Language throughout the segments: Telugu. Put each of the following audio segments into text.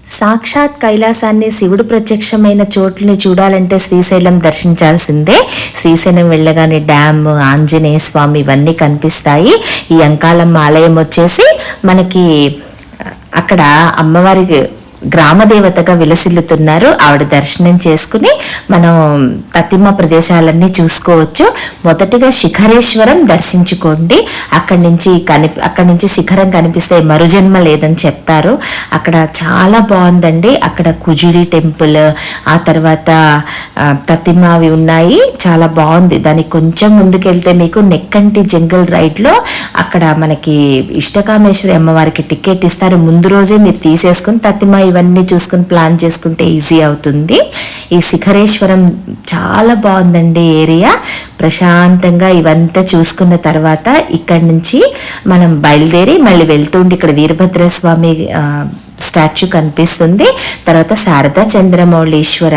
సాక్షాత్ కైలాసాన్ని శివుడు ప్రత్యక్షమైన చోట్లని చూడాలంటే శ్రీశైలం దర్శించాల్సిందే. శ్రీశైలం వెళ్ళగానే డ్యామ్, ఆంజనేయ స్వామి ఇవన్నీ కనిపిస్తాయి. ఈ అంకాలమ్మ ఆలయం వచ్చేసి మనకి అక్కడ అమ్మవారికి గ్రామదేవతగా విలసిల్లుతున్నారు. ఆవిడ దర్శనం చేసుకుని మనం తతిమ ప్రదేశాలన్నీ చూసుకోవచ్చు. మొదటిగా శిఖరేశ్వరం దర్శించుకోండి. అక్కడి నుంచి శిఖరం కనిపిస్తే మరుజన్మ లేదని చెప్తారు. అక్కడ చాలా బాగుందండి. అక్కడ కుజుడి టెంపుల్, ఆ తర్వాత తతిమ అవి ఉన్నాయి. చాలా బాగుంది. దానికి కొంచెం ముందుకెళ్తే మీకు నెక్కంటి జంగల్ రైడ్లో అక్కడ మనకి ఇష్టకామేశ్వరి అమ్మవారికి టికెట్ ఇస్తారు. ముందు రోజే మీరు తీసేసుకుని తతిమ ఇవన్నీ చూసుకుని ప్లాన్ చేసుకుంటే ఈజీ అవుతుంది. ఈ శిఖరేశ్వరం చాలా బాగుందండి ఏరియా. ప్రశాంతంగా ఇవంతా చూసుకున్న తర్వాత ఇక్కడి నుంచి మనం బయలుదేరి మళ్ళీ వెళ్తుంటే ఇక్కడ వీరభద్రస్వామి స్టాచ్యూ కనిపిస్తుంది. తర్వాత శారదా చంద్రమౌళీశ్వర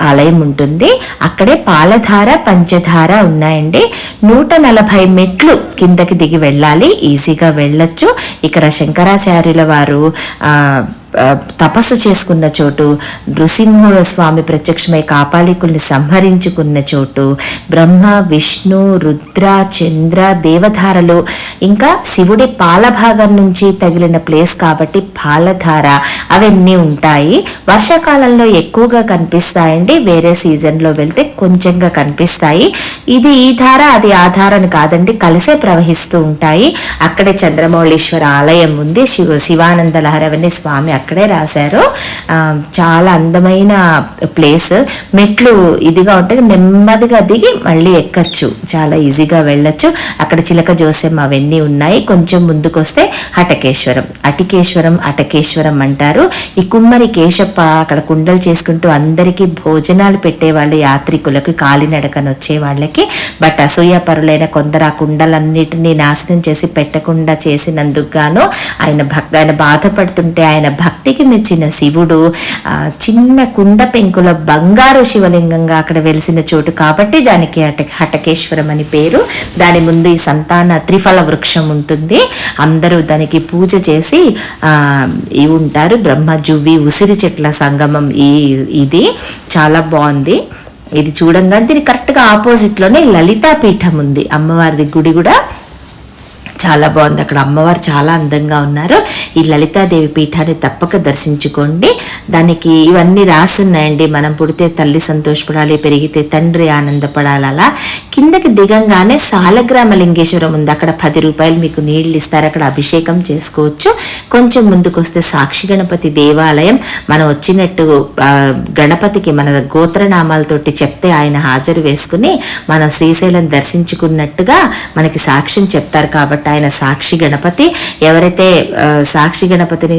ఆలయం ఉంటుంది. అక్కడే పాలధార, పంచధార ఉన్నాయండి. 140 మెట్లు కిందకి దిగి వెళ్ళాలి. ఈజీగా వెళ్ళొచ్చు. ఇక్కడ శంకరాచార్యుల వారు తపస్సు చేసుకున్న చోటు, నృసింహ స్వామి ప్రత్యక్షమై కాపాలికుల్ని సంహరించుకున్న చోటు, బ్రహ్మ, విష్ణు, రుద్ర, చంద్ర, దేవధారలు, ఇంకా శివుడి పాలభాగం నుంచి తగిలిన ప్లేస్ కాబట్టి పాలధార అవన్నీ ఉంటాయి. వర్షాకాలంలో ఎక్కువగా కనిపిస్తాయండి. వేరే సీజన్లో వెళ్తే కొంచెంగా కనిపిస్తాయి. ఇది ఈ ధార, అది ఆ ధార అని కాదండి, కలిసే ప్రవహిస్తూ ఉంటాయి. అక్కడే చంద్రమౌళీశ్వర ఆలయం ఉంది. శివానంద లహరవని స్వామి అక్కడే రాశారు. చాలా అందమైన ప్లేస్. మెట్లు ఇదిగా ఉంటాయి, నెమ్మదిగా దిగి మళ్ళీ ఎక్కచ్చు. చాలా ఈజీగా వెళ్ళొచ్చు. అక్కడ చిలక జోస్యం అవన్నీ ఉన్నాయి. కొంచెం ముందుకు వస్తే అటకేశ్వరం అంటారు. ఈ కుమ్మరి కేశప్ప అక్కడ కుండలు చేసుకుంటూ అందరికీ భోజనాలు పెట్టేవాళ్ళు, యాత్రికులకు, కాలినడకను వచ్చే వాళ్ళకి. బట్ అసూయపరులైన కొందరు ఆ కుండలన్నిటినీ నాశనం చేసి పెట్టకుండా చేసినందుకు గాను ఆయన బాధపడుతుంటే ఆయన భక్తికి మెచ్చిన శివుడు చిన్న కుండ పెంకుల బంగారు శివలింగంగా అక్కడ వెలిసిన చోటు కాబట్టి దానికి హటకేశ్వరం అని పేరు. దాని ముందు ఈ సంతాన త్రిఫల వృక్షం ఉంటుంది. అందరూ దానికి పూజ చేసి ఇవి ఉంటారు. బ్రహ్మ, జువ్వి, ఉసిరి చెట్ల సంగమం ఇది చాలా బాగుంది. ఇది చూడంగానే దీని కరెక్ట్గా ఆపోజిట్లోనే లలితా పీఠం ఉంది. అమ్మవారిది గుడి కూడా చాలా బాగుంది. అక్కడ అమ్మవారు చాలా అందంగా ఉన్నారు. ఈ లలితాదేవి పీఠాన్ని తప్పక దర్శించుకోండి. దానికి ఇవన్నీ రాస్తున్నాయండి. మనం పుడితే తల్లి సంతోషపడాలి, పెరిగితే తండ్రి ఆనందపడాలి. అలా కిందకి దిగంగానే సాలగ్రామలింగేశ్వరం ఉంది. అక్కడ 10 రూపాయలు మీకు నీళ్లు ఇస్తారు. అక్కడ అభిషేకం చేసుకోవచ్చు. కొంచెం ముందుకు వస్తే సాక్షి గణపతి దేవాలయం. మనం వచ్చినట్టు గణపతికి మన గోత్రనామాలతోటి చెప్తే ఆయన హాజరు వేసుకుని మనం శ్రీశైలం దర్శించుకున్నట్టుగా మనకి సాక్ష్యం చెప్తారు. కాబట్టి ఆయన సాక్షి గణపతి. ఎవరైతే సాక్షి గణపతిని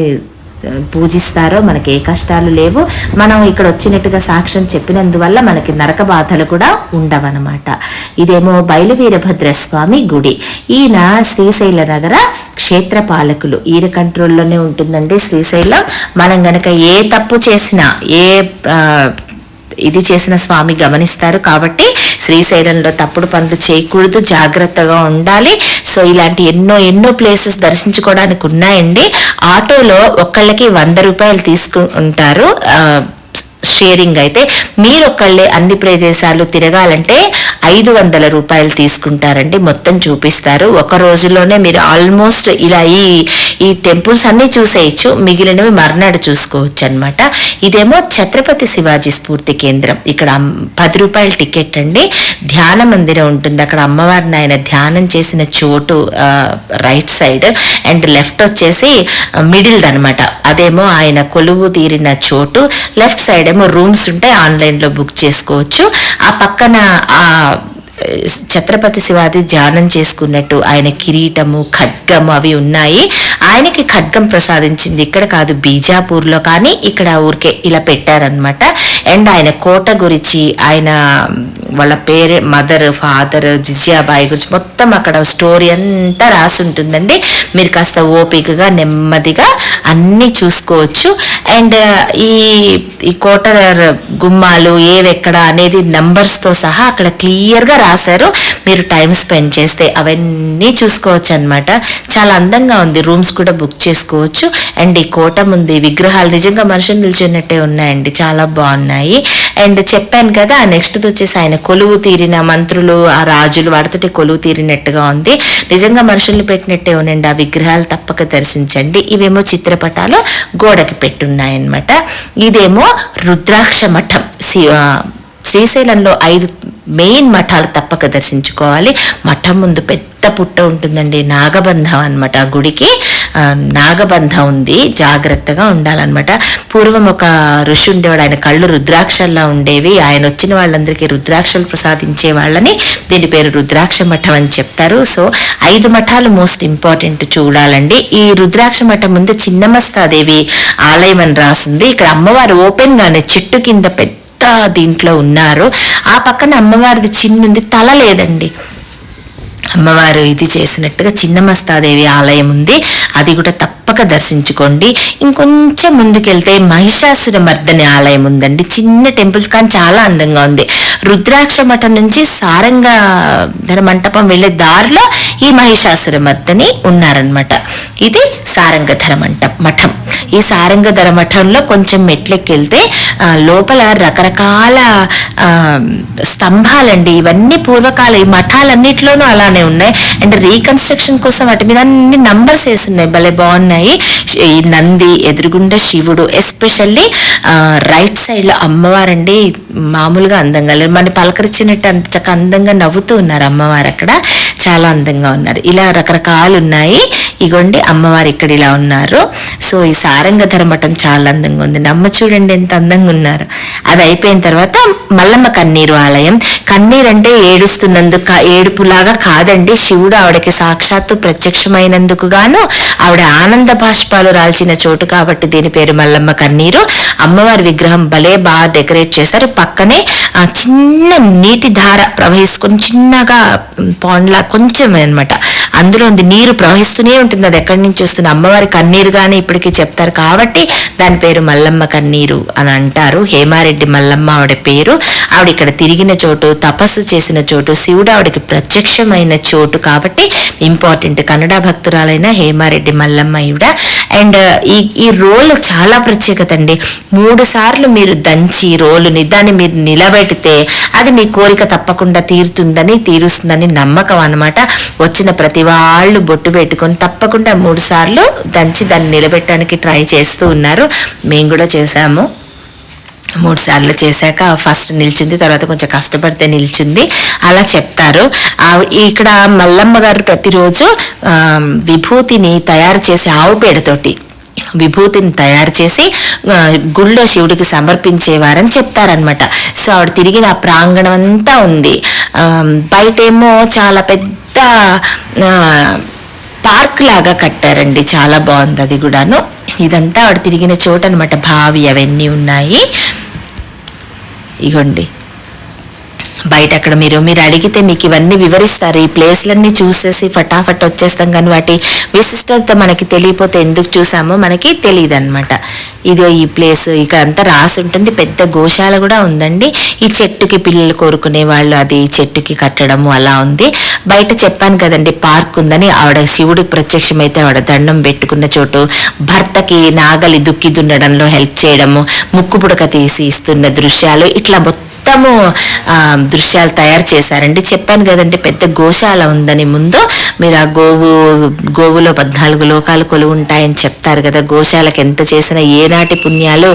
పూజిస్తారో మనకి ఏ కష్టాలు లేవు. మనం ఇక్కడ వచ్చినట్టుగా సాక్ష్యం చెప్పినందువల్ల మనకి నరక బాధలు కూడా ఉండవన్నమాట. ఇదేమో బయలు వీరభద్రస్వామి గుడి. ఈయన శ్రీశైల నగర క్షేత్రపాలకులు. ఈయన కంట్రోల్లోనే ఉంటుందండి శ్రీశైలం. మనం గనక ఏ తప్పు చేసినా ఇది చేసిన స్వామి గమనిస్తారు. కాబట్టి శ్రీశైలంలో తప్పుడు పనులు చేయకూడదు, జాగ్రత్తగా ఉండాలి. సో ఇలాంటి ఎన్నో ప్లేసెస్ దర్శించుకోవడానికి ఉన్నాయండి. ఆటోలో ఒక్కళ్ళకి 100 రూపాయలు తీసుకుంటారు షేరింగ్. అయితే మీరు ఒక్కళ్ళే అన్ని ప్రదేశాలు తిరగాలంటే 500 రూపాయలు తీసుకుంటారండి. మొత్తం చూపిస్తారు. ఒక రోజులోనే మీరు ఆల్మోస్ట్ ఇలా ఈ టెంపుల్స్ అన్ని చూసేయచ్చు. మిగిలినవి మర్నాడు చూసుకోవచ్చు అనమాట. ఇదేమో ఛత్రపతి శివాజీ స్ఫూర్తి కేంద్రం. ఇక్కడ 10 రూపాయల టికెట్ అండి. ధ్యాన మందిరం ఉంటుంది. అక్కడ అమ్మవారిని ఆయన ధ్యానం చేసిన చోటు రైట్ సైడ్, అండ్ లెఫ్ట్ వచ్చేసి మిడిల్ అనమాట. అదేమో ఆయన కొలువు తీరిన చోటు. లెఫ్ట్ సైడ్ ఏమో రూమ్స్ ఉంటాయి, ఆన్లైన్లో బుక్ చేసుకోవచ్చు. ఆ పక్కన ఛత్రపతి శివాజీ ధ్యానం చేసుకున్నట్టు ఆయన కిరీటము, ఖడ్గము అవి ఉన్నాయి. ఆయనకి ఖడ్గం ప్రసాదించింది ఇక్కడ కాదు, బీజాపూర్లో. కానీ ఇక్కడ ఊరికే ఇలా పెట్టారనమాట. అండ్ ఆయన కోట గురించి, ఆయన వాళ్ళ పేరు మదర్ ఫాదర్ జిజియాబాయి గురించి మొత్తం అక్కడ స్టోరీ అంతా రాసి ఉంటుందండి. మీరు కాస్త ఓపికగా నెమ్మదిగా అన్నీ చూసుకోవచ్చు. అండ్ ఈ కోట గుమ్మాలు ఏవెక్కడ అనేది నంబర్స్తో సహా అక్కడ క్లియర్గా రాశారు. మీరు టైం స్పెండ్ చేస్తే అవన్నీ చూసుకోవచ్చు అనమాట. చాలా అందంగా ఉంది. రూమ్స్ కూడా బుక్ చేసుకోవచ్చు. అండ్ ఈ కోట ముందు విగ్రహాలు నిజంగా మనుషులు నిల్చున్నట్టే ఉన్నాయండి, చాలా బాగున్నాయి. అండ్ చెప్పాను కదా, నెక్స్ట్ వచ్చేసి ఆయన కొలువు తీరిన మంత్రులు, ఆ రాజులు వాటితోటి కొలువు తీరినట్టుగా ఉంది. నిజంగా మనుషుల్ని పెట్టినట్టే ఉండండి. ఆ విగ్రహాలు తప్పక దర్శించండి. ఇవేమో చిత్రపటాలు గోడకి పెట్టున్నాయన్నమాట. ఇదేమో రుద్రాక్ష మఠం. శ్రీశైలంలో 5 మెయిన్ మఠాలు తప్పక దర్శించుకోవాలి. మఠం ముందు పెద్ద పుట్ట ఉంటుందండి, నాగబంధం అనమాట. ఆ గుడికి నాగబంధం ఉంది, జాగ్రత్తగా ఉండాలన్నమాట. పూర్వం ఒక ఋషి ఉండేవాడు, ఆయన కళ్ళు రుద్రాక్షల్లా ఉండేవి. ఆయన వచ్చిన వాళ్ళందరికీ రుద్రాక్షలు ప్రసాదించే వాళ్ళని దీని పేరు రుద్రాక్ష మఠం అని చెప్తారు. సో 5 మఠాలు మోస్ట్ ఇంపార్టెంట్ చూడాలండి. ఈ రుద్రాక్ష మఠం ముందు చిన్నమస్తాదేవి ఆలయం అని రాసింది. ఇక్కడ అమ్మవారు ఓపెన్ గానే చెట్టు కింద పెద్ద దీంట్లో ఉన్నారు. ఆ పక్కన అమ్మవారిది చిన్నుంది, తల లేదండి. అమ్మవారు ఇది చేసినట్టుగా చిన్నమస్తాదేవి ఆలయం ఉంది, అది కూడా తప్పక దర్శించుకోండి. ఇంకొంచెం ముందుకెళ్తే మహిషాసుర మర్దని ఆలయం ఉందండి. చిన్న టెంపుల్స్ కానీ చాలా అందంగా ఉంది. రుద్రాక్ష మఠం నుంచి సారంగ ధర మంటపం వెళ్లే దారిలో ఈ మహిషాసుర మర్దని ఉన్నారనమాట. ఇది సారంగధర మఠం. ఈ సారంగధర మఠంలో కొంచెం మెట్లెక్కెళ్తే లోపల రకరకాల స్తంభాలండి. ఇవన్నీ పూర్వకాల ఈ మఠాలన్నిటిలోనూ అలానే ఉన్నాయి. అండ్ రీకన్స్ట్రక్షన్ కోసం వాటి మీద అన్ని నంబర్స్ వేస్తున్నాయి, భలే బాగున్నాయి. ఈ నంది ఎదురుగుండా శివుడు, ఎస్పెషల్లీ రైట్ సైడ్ లో అమ్మవారండి. మామూలుగా అందంగా లేదు, మన పలకరించినట్టు అంత చక్క అందంగా నవ్వుతూ ఉన్నారు అమ్మవారు. అక్కడ చాలా అందంగా ఉన్నారు. ఇలా రకరకాలు ఉన్నాయి. ఇగోండి అమ్మవారు ఇక్కడ ఇలా ఉన్నారు. సో ఈ సారంగధర మఠం చాలా అందంగా ఉంది. నమ్మ చూడండి ఎంత అందంగా ఉన్నారు. అది అయిపోయిన తర్వాత మల్లమ్మ కన్నీరు ఆలయం. కన్నీరు అంటే ఏడుస్తున్నందుకు, ఏడుపులాగా కాదండి. శివుడు ఆవిడకి సాక్షాత్తు ప్రత్యక్షమైనందుకు గాను ఆవిడ ఆనంద బాష్పాలు రాల్చిన చోటు కాబట్టి దీని పేరు మల్లమ్మ కన్నీరు. అమ్మవారి విగ్రహం భలే బాగా డెకరేట్ చేశారు. పక్కనే ఆ చిన్న నీటి ధార ప్రవహిసుకుని చిన్నగా పాండ్లా కొంచెం అనమాట, అందులో నీరు ప్రవహిస్తూనే ఉంటుంది. అది ఎక్కడి నుంచి వస్తుంది, అమ్మవారి కన్నీరుగానే ఇప్పటికీ చెప్తారు కాబట్టి దాని పేరు మల్లమ్మ కన్నీరు అని అంటారు. హేమారెడ్డి మల్లమ్మ ఆవిడ పేరు. ఆవిడ ఇక్కడ తిరిగిన చోటు, తపస్సు చేసిన చోటు, శివుడు ఆవిడకి ప్రత్యక్షమైన చోటు కాబట్టి ఇంపార్టెంట్. కన్నడ భక్తురాలైన హేమారెడ్డి మల్లమ్మ ఈవిడ. అండ్ ఈ రోలు చాలా ప్రత్యేకత అండి. 3 సార్లు మీరు దంచి రోలుని దాన్ని మీరు నిలబెడితే అది మీ కోరిక తప్పకుండా తీరుస్తుందని నమ్మకం అన్నమాట. వచ్చిన ప్రతి వాళ్ళు బొట్టు పెట్టుకొని తప్పకుండా 3 సార్లు దంచి దాన్ని నిలబెట్టడానికి ట్రై చేస్తూ ఉన్నారు. మేము కూడా చేసాము. 3 సార్లు చేశాక ఫస్ట్ నిలిచింది, తర్వాత కొంచెం కష్టపడితే నిలిచింది, అలా చెప్తారు. ఇక్కడ మల్లమ్మ గారు ప్రతిరోజు విభూతిని తయారు చేసి ఆవు పేడతోటి విభూతిని తయారు చేసి గుళ్ళో శివుడికి సమర్పించేవారని చెప్తారనమాట. సో ఆవిడ తిరిగిన ఆ ప్రాంగణం అంతా ఉంది. బయటేమో చాలా పెద్ద పార్క్ లాగా కట్టారండి, చాలా బాగుంది అది కూడాను. ఇదంతా ఆవిడ తిరిగిన చోట అనమాట. బావి అవన్నీ ఉన్నాయి. ఇగోండి బయట అక్కడ మీరు అడిగితే మీకు ఇవన్నీ వివరిస్తారు. ఈ ప్లేస్లన్నీ చూసేసి ఫటాఫట్ వచ్చేస్తాం, కానీ వాటి విశిష్టత మనకి తెలియపోతే ఎందుకు చూసామో మనకి తెలియదు అనమాట. ఇదో ఈ ప్లేస్ ఇక్కడ అంతా రాసి ఉంటుంది. పెద్ద గోశాల కూడా ఉందండి. ఈ చెట్టుకి పిల్లలు కోరుకునే వాళ్ళు అది చెట్టుకి కట్టడము అలా ఉంది. బయట చెప్పాను కదండి పార్క్ ఉందని. ఆవిడ శివుడికి ప్రత్యక్షమైతే ఆవిడ దండం పెట్టుకున్న చోటు, భర్తకి నాగలి దుక్కి దున్నడంలో హెల్ప్ చేయడము, ముక్కు పుడక తీసి ఇస్తున్న దృశ్యాలు, ఇట్లా మొత్తము దృశ్యాలు తయారు చేశారండి. చెప్పాను కదండి పెద్ద గోశాల ఉందని. ముందు మీరు ఆ గోవులో 14 లోకాలు కొలువు ఉంటాయని చెప్తారు కదా. గోశాలకు ఎంత చేసినా ఏనాటి పుణ్యాలు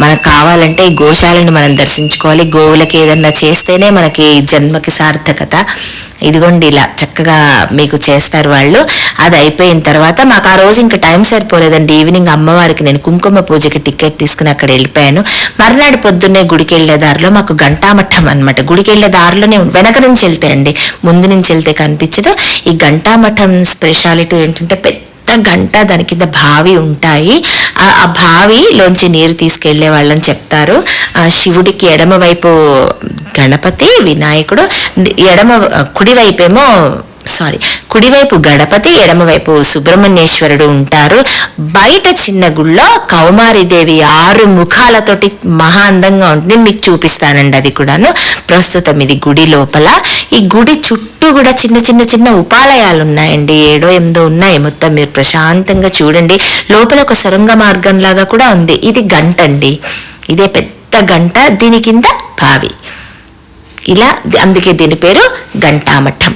మనకు కావాలంటే ఈ గోశాలను మనం దర్శించుకోవాలి. గోవులకి ఏదన్నా చేస్తేనే మనకి జన్మకి సార్థకత. ఇదిగోండి ఇలా చక్కగా మీకు చేస్తారు వాళ్ళు. అది అయిపోయిన తర్వాత మాకు ఆ రోజు ఇంకా టైం సరిపోలేదండి. ఈవినింగ్ అమ్మవారికి నేను కుంకుమ పూజకి టికెట్ తీసుకుని అక్కడ వెళ్ళిపోయాను. మర్నాడు పొద్దున్నే గుడికి వెళ్లే దారిలో మాకు ఘంటామఠం అనమాట. గుడికి వెళ్లే దారిలోనే వెనక నుంచి వెళ్తే అండి, ముందు నుంచి వెళ్తే కనిపించదు. ఈ ఘంటామఠం స్పెషాలిటీ ఏంటంటే పెద్ద గంట, దాని కింద బావి ఉంటాయి. ఆ బావిలోంచి నీరు తీసుకెళ్లే వాళ్ళని చెప్తారు. శివుడికి ఎడమవైపు గణపతి వినాయకుడు, కుడివైపు గణపతి, ఎడమవైపు సుబ్రహ్మణ్యేశ్వరుడు ఉంటారు. బయట చిన్న గుళ్ళో కౌమారీదేవి 6 ముఖాలతోటి మహా అందంగా ఉంటుంది. మీకు చూపిస్తానండి అది కూడాను. ప్రస్తుతం ఇది గుడి లోపల. ఈ గుడి చుట్టూ కూడా చిన్న చిన్న చిన్న ఉపాలయాలు ఉన్నాయండి. 7-8 ఉన్నాయి మొత్తం. మీరు ప్రశాంతంగా చూడండి. లోపల ఒక సొరంగ మార్గం లాగా కూడా ఉంది. ఇది గంట అండి, ఇదే పెద్ద గంట, దీని కింద బావి. ఇలా అందుకే దీని పేరు ఘంటామఠం.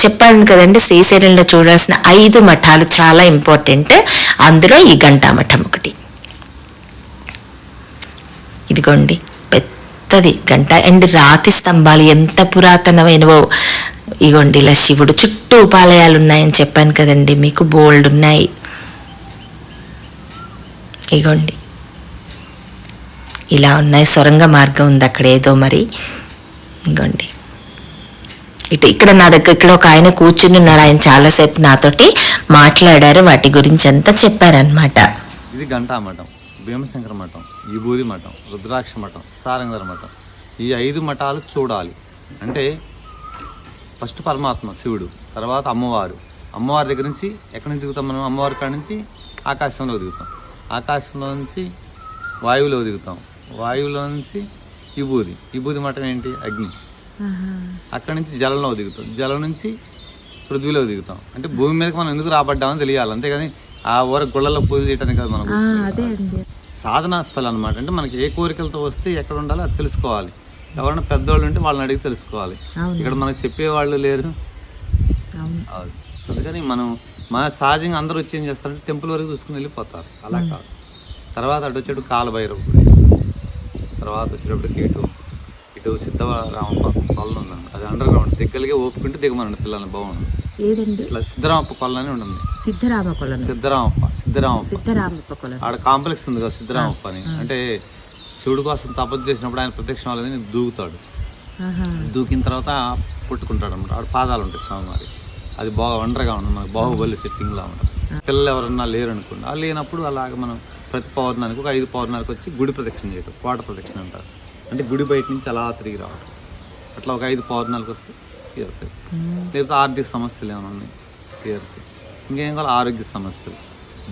చెప్పాను కదండి, శ్రీశైలంలో చూడాల్సిన 5 మఠాలు చాలా ఇంపార్టెంట్. అందులో ఈ ఘంటామఠం ఒకటి. ఇదిగోండి పెద్దది గంట అండ్ రాతి స్తంభాలు ఎంత పురాతనమైనవో. ఇగోండి ఇలా శివుడు చుట్టూ ఉపాలయాలు ఉన్నాయని చెప్పాను కదండి మీకు, బోల్డ్ ఉన్నాయి. ఇగోండి ఇలా ఉన్నాయి. సొరంగ మార్గం ఉంది అక్కడ ఏదో మరి. ఇగోండి ఇక్కడ నా దగ్గర ఇక్కడ ఒక ఆయన కూర్చుని ఉన్నారు. ఆయన చాలాసేపు నాతోటి మాట్లాడారు, వాటి గురించి అంతా చెప్పారనమాట. ఇది ఘంటామఠం, భీమశంకర మఠం, విభూది మఠం, రుద్రాక్ష మఠం, సారంగధర మఠం. ఈ 5 మఠాలు చూడాలి. అంటే ఫస్ట్ పరమాత్మ శివుడు, తర్వాత అమ్మవారు. అమ్మవారి దగ్గర నుంచి ఎక్కడి నుంచి దిగుతాం మనం? అమ్మవారి కాడ నుంచి ఆకాశంలో దిగుతాం, ఆకాశంలో నుంచి వాయువులో దిగుతాం, వాయువులో నుంచి విభూది మఠం ఏంటి? అగ్ని. అక్కడి నుంచి జలంలో దిగుతాం, జలం నుంచి పృథ్వీలో దిగుతాం. అంటే భూమి మీదకి మనం ఎందుకు రాబడ్డామని తెలియాలి, అంతేగాని ఆ ఊర గుళ్ళల్లో పూజ చేయడానికి కదా మనకు సాధనా స్థలం అనమాట. అంటే మనకి ఏ కోరికలతో వస్తే ఎక్కడ ఉండాలో అది తెలుసుకోవాలి. ఎవరైనా పెద్దవాళ్ళు ఉంటే వాళ్ళని అడిగి తెలుసుకోవాలి. ఇక్కడ మనకు చెప్పేవాళ్ళు లేరు. అందుకని మనం మన సహజంగా అందరూ వచ్చి ఏం చేస్తారంటే టెంపుల్ వరకు చూసుకుని వెళ్ళిపోతారు. అలా కాదు. తర్వాత అటు వచ్చేటప్పుడు కాలభైరవ గుడి, తర్వాత వచ్చేటప్పుడు ఇటు సిద్ధరామప్ప కొలను ఉందండి. అది అండర్ గ్రౌండ్. దిగ్గలిగే ఓపుకుంటే దిగమనండి పిల్లల్ని, బాగుంది. ఇట్లా సిద్ధరామప్ప కొలను అని ఉంటుంది. సిద్ధరామప్ప ఆడ కాంప్లెక్స్ ఉంది కదా సిద్ధరామప్ప అని. అంటే శివుడి కోసం తపస్సు చేసినప్పుడు ఆయన ప్రత్యక్షం వాళ్ళని దూకుతాడు. దూకిన తర్వాత పుట్టుకుంటాడు అనమాట. ఆడ పాదాలు ఉంటాయి స్వామివారి. అది బాగా వండర్గా ఉంటుంది. మనకు బాహుబలి సెట్టింగ్ లా ఉంటుంది. పిల్లలు ఎవరన్నా లేరు అనుకోండి, వాళ్ళు లేనప్పుడు అలాగ మనం ప్రతి పౌర్ణానికి ఒక 5 పౌర్ణానికి వచ్చి గుడి ప్రదక్షిణ చేయటం, కోట ప్రదక్షిణ అంటారు. అంటే గుడి బయట నుంచి అలా తిరిగి రావడం. అట్లా ఒక 5 పౌర్ణాలకు వస్తే తీరుతాయి. లేకపోతే ఆర్థిక సమస్యలు ఏమైనా ఉన్నాయి తీరుతాయి. ఇంకేం కావాలి? ఆరోగ్య సమస్యలు.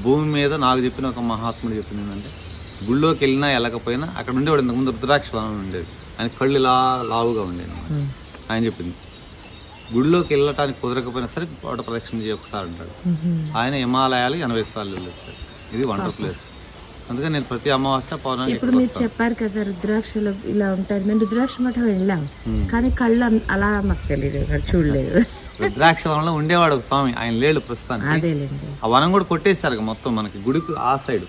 భూమి మీద నాకు చెప్పిన ఒక మహాత్ముడు చెప్పింది ఏంటంటే, గుళ్ళోకి వెళ్ళినా వెళ్ళకపోయినా అక్కడ ఉండేవాడు. ఇంతకుముందు రుద్రాక్ష వనం ఉండేది, ఆయన కళ్ళు ఇలా లావుగా ఉండేది. ఆయన చెప్పింది గుళ్ళోకి వెళ్ళటానికి కుదరకపోయినా సరే కోట ప్రదక్షిణ చేయ ఒకసారి అంటాడు. ఆయన హిమాలయాలు 80 సార్లు వెళ్ళొచ్చాడు. ఇది వండర్ ప్లేస్. అందుకని నేను ప్రతి అమావాస్య పౌర్ణమి. ఇప్పుడు మీరు చెప్పారు కదా రుద్రాక్షలు ఇలా ఉంటారు. మేము రుద్రాక్ష మఠం వెళ్ళాం, కానీ కళ్ళు అలా మాకు తెలియదు, చూడలేదు. రుద్రాక్ష వనంలో ఉండేవాడు ఒక స్వామి, ఆయన లేడు ప్రస్తుతానికి. ఆ వనం కూడా కొట్టేశారు మొత్తం మనకి గుడికి ఆ సైడ్.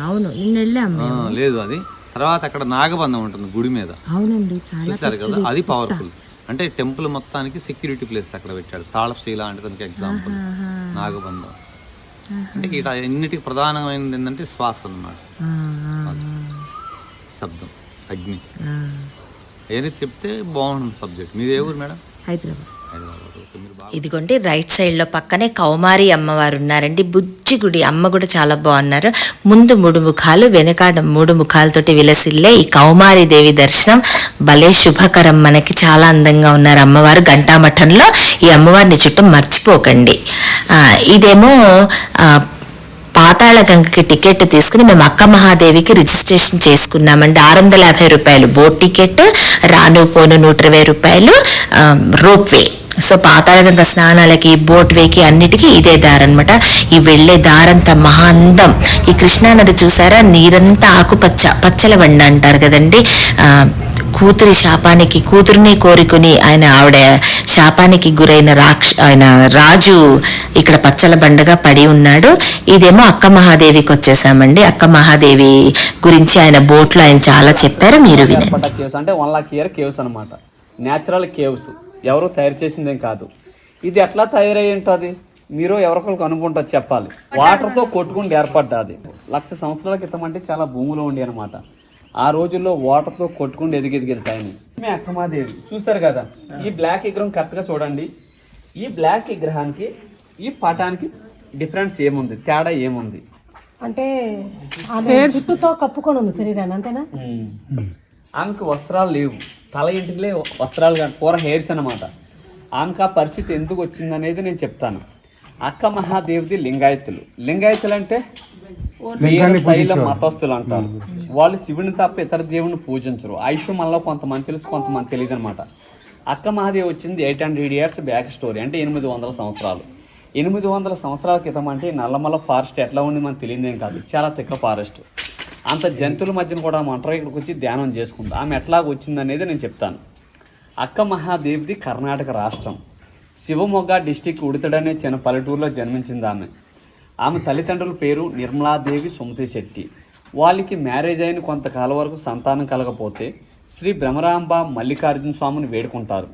అవును, నిన్న వెళ్ళాము. లేదు అది. తర్వాత అక్కడ నాగబంధం ఉంటుంది గుడి మీద. అవునండి, చూసారు కదా, అది పవర్ఫుల్. అంటే టెంపుల్ మొత్తానికి సెక్యూరిటీ ప్లేస్ అక్కడ పెట్టాడు. తాళపశీల అంటే దానికి ఎగ్జాంపుల్ నాగబంధం. అంటే ఇట్లా ఎన్నిటికి ప్రధానమైనది ఏంటంటే శ్వాస అన్నమాట, శబ్దం, అగ్ని. ఏది చెప్తే బాగుంటుంది సబ్జెక్ట్. మీది ఏ ఊరు మేడం? హైదరాబాద్. ఇదిగోండి రైట్ సైడ్ లో పక్కనే కౌమారి అమ్మవారు ఉన్నారండి. బుజ్జి గుడి. అమ్మ కూడా చాలా బాగున్నారు. ముందు 3 ముఖాలు, వెనకాడ 3 ముఖాలతోటి విలసిల్లే ఈ కౌమారి దేవి దర్శనం భలే శుభకరం. మనకి చాలా అందంగా ఉన్నారు అమ్మవారు. ఘంటామఠంలో ఈ అమ్మవారిని చుట్టూ మర్చిపోకండి. ఇదేమో పాతాళ గంగకి టికెట్ తీసుకుని మేము అక్క మహాదేవికి రిజిస్ట్రేషన్ చేసుకున్నామండి. 650 రూపాయలు బోట్ టికెట్, రాను పోను 120 రూపాయలు రోప్వే. సో పాతాళగంగ స్నానాలకి, బోట్ వేకి అన్నిటికీ ఇదే దారి అనమాట. ఈ వెళ్లే దారంతా మహా అందం. ఈ కృష్ణానది చూసారా, నీరంతా ఆకుపచ్చ, పచ్చల బండ అంటారు కదండి. కూతురిని కోరుకుని ఆవిడ శాపానికి గురైన ఆయన రాజు ఇక్కడ పచ్చల బండగా పడి ఉన్నాడు. ఇదేమో అక్క మహాదేవికి వచ్చేసామండి. అక్క మహాదేవి గురించి ఆయన బోట్ లో ఆయన చాలా చెప్పారు, మీరు వినండి. అంటే 1 lakh year కేవ్స్ అనమాట. న్యాచురల్ కేవ్స్, ఎవరు తయారు చేసిందేం కాదు. ఇది ఎట్లా తయారై ఉంటుంది మీరు ఎవరికొకరికి అనుకుంటారు చెప్పాలి. వాటర్తో కొట్టుకుంటూ ఏర్పడ్డది. 1,00,000 సంవత్సరాల క్రితం అంటే చాలా భూమిలో ఉండి అనమాట. ఆ రోజుల్లో వాటర్తో కొట్టుకుంటూ ఎదిగిన టైం. అక్కమాదేవి చూసారు కదా, ఈ బ్లాక్ విగ్రహం కరెక్ట్గా చూడండి. ఈ బ్లాక్ విగ్రహానికి ఈ పటానికి డిఫరెన్స్ ఏముంది, తేడా ఏముంది? అంటే ఆమె జుట్టుతో కప్పుకొని ఉంది శరీరాన్ని, అంతేనా? ఆమెకు వస్త్రాలు లేవు, తల ఇంటికి వస్త్రాలు కాదు, పూర హెయిర్స్ అన్నమాట. ఆమెకు ఆ పరిస్థితి ఎందుకు వచ్చిందనేది నేను చెప్తాను. అక్క మహాదేవిది లింగాయతులు. లింగాయతులు అంటే వీర శైల మతస్థులు అంటారు. వాళ్ళు శివుని తప్ప ఇతర దేవుని పూజించరు. ఆ విషయం మనలో కొంతమంది తెలుసు, కొంతమంది తెలియదు అనమాట. అక్క మహాదేవి వచ్చింది 800 years బ్యాక్ స్టోరీ, అంటే 800 సంవత్సరాలు. 800 సంవత్సరాల క్రితం అంటే నల్లమల్ల ఫారెస్ట్ ఎట్లా ఉంది మనకు తెలియదేం కాదు, చాలా తిక్క ఫారెస్ట్. అంత జంతువుల మధ్యన కూడా మంటరా ఇక్కడికి వచ్చి ధ్యానం చేసుకుంది. ఆమె ఎట్లాగ వచ్చిందనేది నేను చెప్తాను. అక్క మహాదేవిది కర్ణాటక రాష్ట్రం, శివమొగ్గ డిస్టిక్ ఉడితడనే చిన్న పల్లెటూరులో జన్మించింది ఆమె. ఆమె తల్లిదండ్రుల పేరు నిర్మలాదేవి సుమతి శెట్టి. వాళ్ళకి మ్యారేజ్ అయిన కొంతకాలం వరకు సంతానం కలగపోతే శ్రీ భ్రమరాంబ మల్లికార్జున స్వామిని వేడుకుంటారు.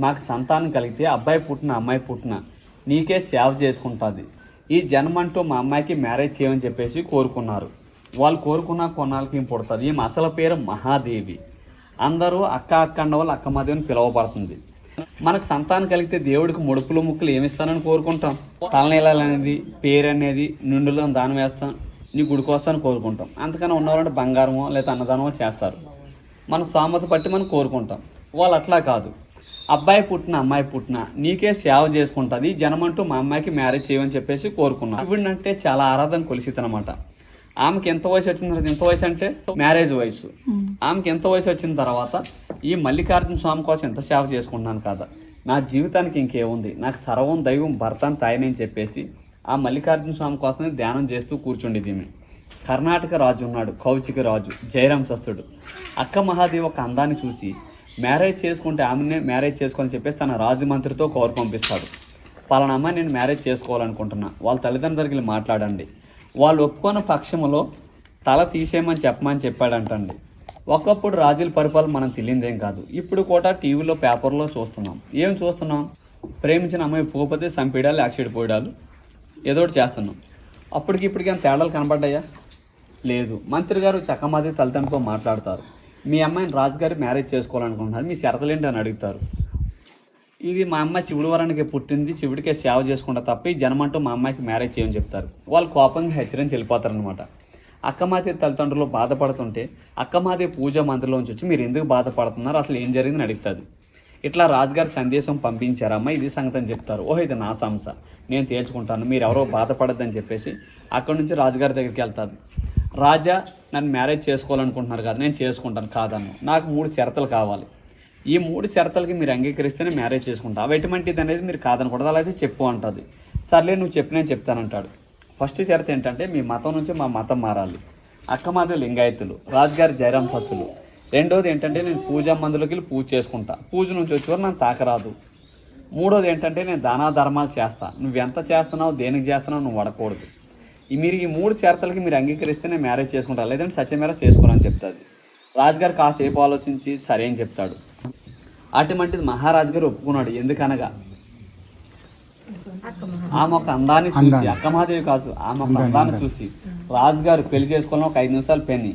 మాకు సంతానం కలిగితే అబ్బాయి పుట్టిన అమ్మాయి పుట్టిన నీకే సేవ చేసుకుంటుంది, ఈ జన్మంటూ మా అమ్మాయికి మ్యారేజ్ చేయమని చెప్పేసి కోరుకున్నారు. వాళ్ళు కోరుకున్న కొన్నాళ్ళకి ఏం పుడుతుంది. ఈమె అసలు పేరు మహాదేవి. అందరూ అక్క అక్క అన్న వాళ్ళు అక్క మహాదేవిని పిలువబడుతుంది. మనకు సంతానం కలిగితే దేవుడికి ముడుపులు ముక్కులు ఏమిస్తానని కోరుకుంటాం. తలనీలాలు అనేది, పేరు అనేది, నిండులో దానం వేస్తాం, నీ గుడికి వస్తానని కోరుకుంటాం. అంతకన్నా ఉన్నవాళ్ళంటే బంగారమో లేదా అన్నదానమో చేస్తారు. మన స్తోమత బట్టి మనం కోరుకుంటాం. వాళ్ళు అట్లా కాదు, అబ్బాయి పుట్టిన అమ్మాయి పుట్టిన నీకే సేవ చేసుకుంటుంది, జనమంటూ మా అమ్మాయికి మ్యారేజ్ చేయమని చెప్పేసి కోరుకున్నారు. శివుడినంటే చాలా ఆరాధన కొలిసితనమాట. ఆమెకి ఎంత వయసు వచ్చిన తర్వాత, ఎంత వయసు అంటే మ్యారేజ్ వయసు. ఆమెకి ఎంత వయసు వచ్చిన తర్వాత ఈ మల్లికార్జున స్వామి కోసం ఎంత సేవ చేసుకుంటున్నాను కదా, నా జీవితానికి ఇంకేముంది, నాకు సర్వం దైవం భర్తను తాయనని చెప్పేసి ఆ మల్లికార్జున స్వామి కోసమే ధ్యానం చేస్తూ కూర్చుండేది. ఈమె కర్ణాటక రాజు ఉన్నాడు, కౌచిక రాజు జయరాం సస్తుడు. అక్క మహాదేవి ఒక అందాన్ని చూసి మ్యారేజ్ చేసుకుంటే ఆమెనే మ్యారేజ్ చేసుకోవాలని చెప్పేసి తన రాజమంత్రితో కోరు పంపిస్తాడు. పలానా అమ్మాయి నేను మ్యారేజ్ చేసుకోవాలనుకుంటున్నా, వాళ్ళ తల్లిదండ్రుల దగ్గర మాట్లాడండి, వాళ్ళు ఒప్పుకున్న పక్షంలో తల తీసేయమని చెప్పమని చెప్పాడంటండి. ఒకప్పుడు రాజుల పరిపాలన మనం తెలియదేం కాదు. ఇప్పుడు కూడా టీవీలో పేపర్లో చూస్తున్నాం. ఏం చూస్తున్నాం? ప్రేమించిన అమ్మాయి పోకపోతే సంపేయడాలు, యాక్సిడెంట్ పోయడాలు, ఏదోటి చేస్తున్నాం. అప్పటికి ఇప్పటికి అంత తేడాలు కనబడ్డాయా? లేదు. మంత్రి గారు చక్కమాది తల్లిదండ్రులతో మాట్లాడతారు. మీ అమ్మాయిని రాజుగారి మ్యారేజ్ చేసుకోవాలనుకుంటున్నారు, మీ షరతులేంటి అని అడుగుతారు. ఇది మా అమ్మాయి శివుడి వరానికి పుట్టింది, శివుడికే సేవ చేసుకుంటా తప్ప ఈ జనమంటూ మా అమ్మాయికి మ్యారేజ్ చేయమని చెప్తారు. వాళ్ళు కోపంగా హెచ్చరించి వెళ్ళిపోతారనమాట. అక్కమాది తల్లిదండ్రులు బాధపడుతుంటే అక్కమాది పూజా మందిరంలోంచి వచ్చి మీరు ఎందుకు బాధపడుతున్నారు, అసలు ఏం జరిగిందని అడుగుతుంది. ఇట్లా రాజుగారి సందేశం పంపించారమ్మా, ఇది సంగతి అని చెప్తారు. ఓహో ఇది నా సమస్య, నేను తేల్చుకుంటాను, మీరు ఎవరో బాధపడద్దని చెప్పేసి అక్కడి నుంచి రాజుగారి దగ్గరికి వెళ్తారు. రాజా నన్ను మ్యారేజ్ చేసుకోవాలనుకుంటున్నారు కదా, నేను చేసుకుంటాను కాదన్ను, నాకు 3 షరతులు కావాలి, ఈ 3 షరతులకి మీరు అంగీకరిస్తేనే మ్యారేజ్ చేసుకుంటా, అవి ఎటువంటిది అనేది మీరు కాదనకూడదు, అలాగే చెప్పు అంటుంది. సర్లే నువ్వు చెప్పి నేను చెప్తానంటాడు. ఫస్ట్ షరతు ఏంటంటే మీ మతం నుంచి మా మతం మారాలి. అక్కమాది లింగాయతులు, రాజుగారి జయరాం సత్తులు. రెండోది ఏంటంటే నేను పూజా మందులకి వెళ్ళి పూజ చేసుకుంటా, పూజ నుంచి వచ్చేవారు నన్ను తాకరాదు. మూడోది ఏంటంటే నేను దానా ధర్మాలు చేస్తా, నువ్వెంత చేస్తున్నావు దేనికి చేస్తున్నావు నువ్వు వడకూడదు. మీరు ఈ 3 షరతులకి మీరు అంగీకరిస్తే నేను మ్యారేజ్ చేసుకుంటా, లేదంటే సత్యమేర చేసుకోవాలని చెప్తుంది. రాజుగారు కాసేపు ఆలోచించి సరే అని చెప్తాడు. అటువంటిది మహారాజు గారు ఒప్పుకున్నాడు. ఎందుకనగా ఆమె ఒక అందాన్ని చూసి, అక్కమహాదేవి కాదు ఆమె ఒక అందాన్ని చూసి రాజుగారు పెళ్లి చేసుకోవాలని ఒక 5 నిమిషాలు పెన్ని.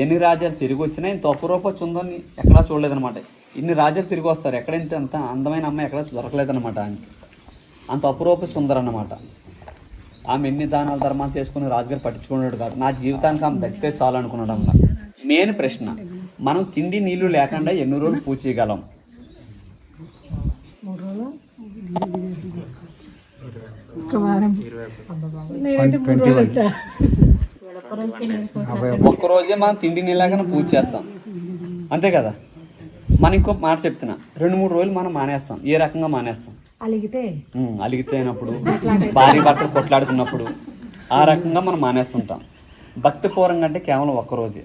ఎన్ని రాజ్యాలు తిరిగి వచ్చినా ఇంత అపురూప చుందని ఎక్కడా చూడలేదనమాట. ఇన్ని రాజ్యాలు తిరిగి వస్తారు, ఎక్కడైతే అంత అందమైన అమ్మాయి ఎక్కడ దొరకలేదనమాట. అంత అపురూప సుందర అన్నమాట. ఆమె ఎన్ని దానాలు ధర్మాలు చేసుకుని రాజుగారు పట్టించుకున్నాడు కాదు, నా జీవితానికి ఆమె దక్కితే చాలు అనుకున్నాడు అన్న. మెయిన్ ప్రశ్న, మనం తిండి నీళ్లు లేకుండా ఎన్ని రోజులు పూజ చేయగలం? 3 రోజులు, ఒక్కరోజే మనం తిండి నీళ్ళగానే పూజ చేస్తాం, అంతే కదా. మనం ఇంకో మాట చెప్తున్నా, 2-3 రోజులు మనం మానేస్తాం. ఏ రకంగా మానేస్తాం? అలిగితే అయినప్పుడు, భార్య భర్తలు కొట్లాడుతున్నప్పుడు, ఆ రకంగా మనం మానేస్తుంటాం. భక్తిపూర్వంగా అంటే కేవలం ఒక్కరోజే.